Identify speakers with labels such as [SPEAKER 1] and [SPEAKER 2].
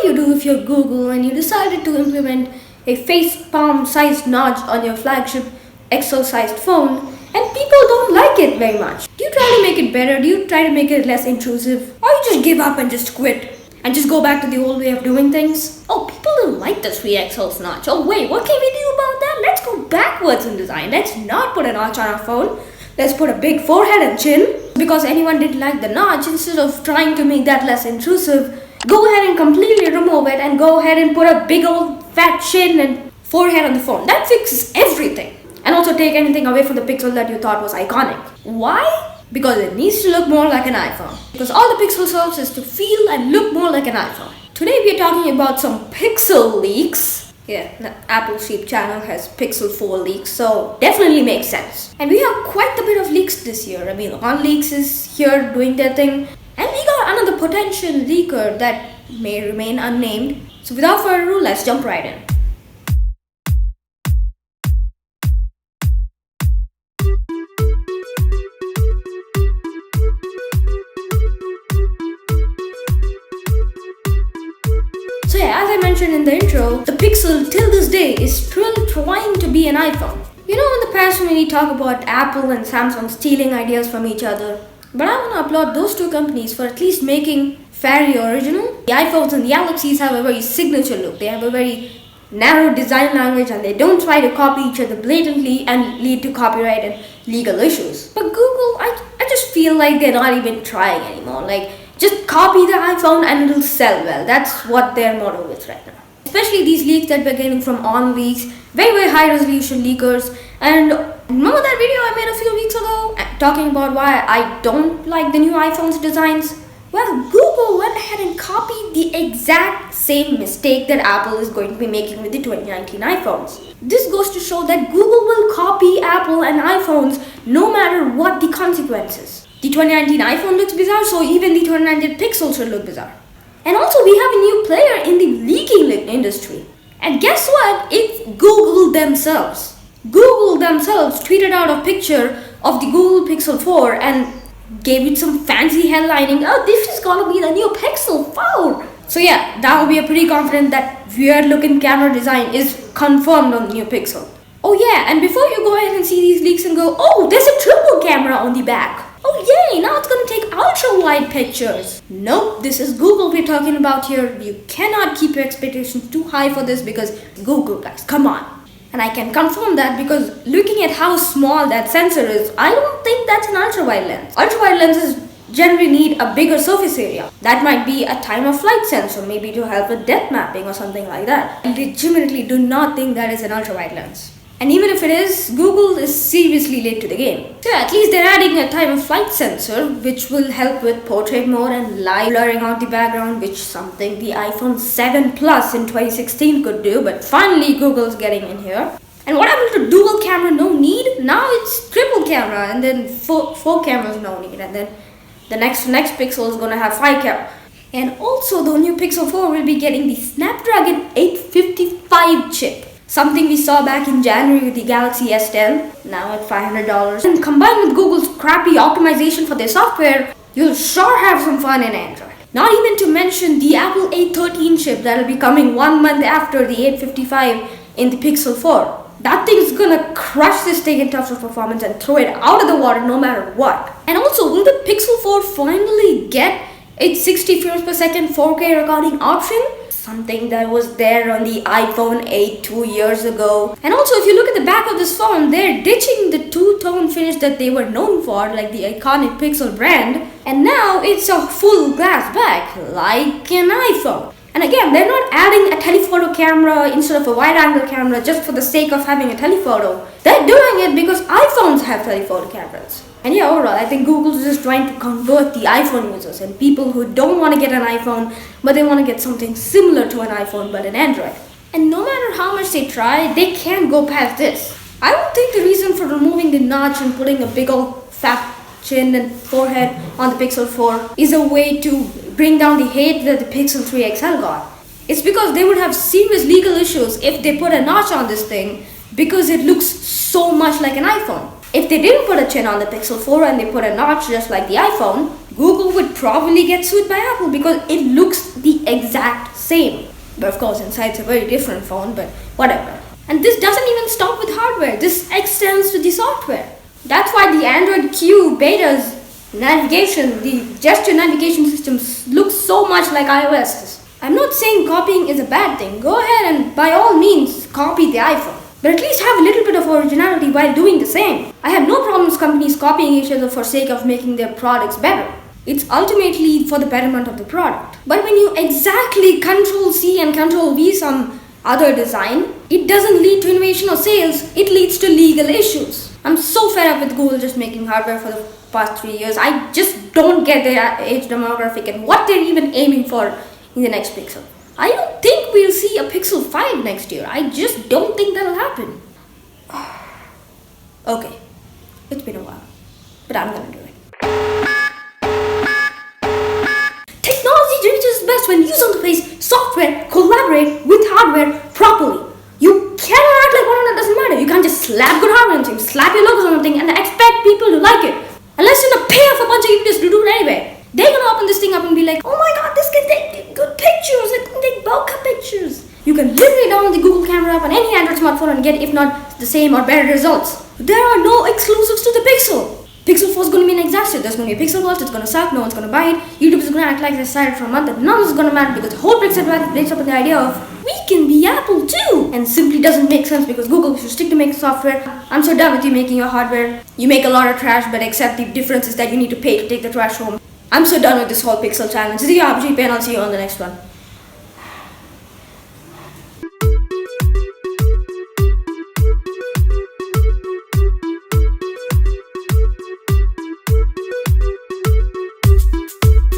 [SPEAKER 1] you do if you're Google and you decided to implement a face palm sized notch on your flagship Excel sized phone and people don't like it very much? Do you try to make it better? Do you try to make it less intrusive? Or you just give up and just quit and just go back to the old way of doing things? Oh, people don't like the 3XL notch. Oh wait, what can we do about that? Let's go backwards in design. Let's not put a notch on our phone. Let's put a big forehead and chin. Because anyone didn't like the notch, instead of trying to make that less intrusive, go ahead and completely remove it and go ahead and put a big old fat chin and forehead on the phone. That fixes everything. And also take anything away from the Pixel that you thought was iconic. Why? Because it needs to look more like an iPhone. Because all the Pixel serves is to feel and look more like an iPhone. Today we are talking about some Pixel leaks. Yeah, the Apple Sheep channel has Pixel 4 leaks, so definitely makes sense. And we have quite a bit of leaks this year. I mean, OnLeaks is here doing their thing. And we got another potential leaker that may remain unnamed. So without further ado, let's jump right in. So yeah, as I mentioned in the intro, the Pixel till this day is still trying to be an iPhone. You know, in the past when we talk about Apple and Samsung stealing ideas from each other, but I want to applaud those two companies for at least making fairly original. The iPhones and the Galaxies have a very signature look. They have a very narrow design language and they don't try to copy each other blatantly and lead to copyright and legal issues. But Google, I just feel like they're not even trying anymore. Like, just copy the iPhone and it'll sell well. That's what their motto is right now. Especially these leaks that we're getting from OnLeaks, very high resolution leakers. And remember that video I made a few weeks ago talking about why I don't like the new iPhone's designs? Well, Google went ahead and copied the exact same mistake that Apple is going to be making with the 2019 iPhones. This goes to show that Google will copy Apple and iPhones no matter what the consequences. The 2019 iPhone looks bizarre, so even the 2019 Pixel should look bizarre. And also, we have a new player in the leaking industry. And guess what? It's Google themselves. Google themselves tweeted out a picture of the Google Pixel 4 and gave it some fancy headlining. Oh, this is gonna be the new Pixel 4. So yeah, now we are pretty confident that weird looking camera design is confirmed on the new Pixel. Oh yeah, and before you go ahead and see these leaks and go, oh, there's a triple camera on the back. Oh yay, now it's gonna take ultra wide pictures. Nope, this is Google we're talking about here. You cannot keep your expectations too high for this because Google, guys, come on. And I can confirm that because looking at how small that sensor is, I don't think that's an ultra wide lens. Ultra wide lenses generally need a bigger surface area. That might be a time of flight sensor, maybe to help with depth mapping or something like that. I legitimately do not think that is an ultra wide lens. And even if it is, Google is seriously late to the game. So yeah, at least they're adding a time of flight sensor which will help with portrait mode and live blurring out the background, which is something the iPhone 7 Plus in 2016 could do, but finally Google's getting in here. And what happened to dual camera no need? Now it's triple camera and then four cameras no need, and then the next Pixel is gonna have 5 cameras. And also the new Pixel 4 will be getting the Snapdragon 855 chip. Something we saw back in January with the Galaxy S10, now at $500. And combined with Google's crappy optimization for their software, you'll sure have some fun in Android. Not even to mention the Apple A13 chip that'll be coming 1 month after the 855 in the Pixel 4. That thing's gonna crush this thing in terms of performance and throw it out of the water no matter what. And also, will the Pixel 4 finally get its 60 frames per second 4K recording option? Something that was there on the iPhone 8 2 years ago. And also, if you look at the back of this phone, they're ditching the two-tone finish that they were known for, like the iconic Pixel brand. And now it's a full glass back, like an iPhone. And again, they're not adding a telephoto camera instead of a wide-angle camera just for the sake of having a telephoto. They're doing it because iPhones have telephoto cameras. And yeah, overall, I think Google's just trying to convert the iPhone users and people who don't want to get an iPhone, but they want to get something similar to an iPhone but an Android. And no matter how much they try, they can't go past this. I don't think the reason for removing the notch and putting a big old fat chin and forehead on the Pixel 4 is a way to bring down the hate that the Pixel 3 XL got. It's because they would have serious legal issues if they put a notch on this thing because it looks so much like an iPhone. If they didn't put a chin on the Pixel 4 and they put a notch just like the iPhone, Google would probably get sued by Apple because it looks the exact same. But of course, inside it's a very different phone, but whatever. And this doesn't even stop with hardware. This extends to the software. That's why the Android Q betas navigation, the gesture navigation systems look so much like iOS's. I'm not saying copying is a bad thing. Go ahead and by all means copy the iPhone. But at least have a little bit of originality while doing the same. I have no problems companies copying each other for sake of making their products better. It's ultimately for the betterment of the product. But when you exactly Control C and Control V some other design, it doesn't lead to innovation or sales, it leads to legal issues. I'm so fed up with Google just making hardware for the past 3 years. I just don't get their age demographic and what they're even aiming for in the next Pixel. I don't think we'll see a Pixel 5 next year. I just don't think that'll happen. Okay, it's been a while, but I'm gonna do it. Technology reaches its best when user interface software collaborate with hardware properly. You cannot act like one doesn't matter. You can't just slap good hardware on something, slap your logos on something and expect people to like it. Unless you're gonna pay off a bunch of idiots to do it anyway. They're gonna open this thing up and be like, oh my god, this can take good pictures, it can take bokeh pictures. You can literally download the Google camera app on any Android smartphone and get, if not the same or better results. There are no exclusives to the Pixel. Pixel 4 is going to be an disaster. There's going to be a Pixel Watch, it's going to suck, no one's going to buy it. YouTube is going to act like they decided for a month that none of this is going to matter because the whole Pixel device breaks up with the idea of we can be Apple too, and simply doesn't make sense because Google should stick to making software. I'm so done with you making your hardware. You make a lot of trash, but except the difference is that you need to pay to take the trash home. I'm so done with this whole Pixel challenge. This is your RPG pen. I'll see you on the next one.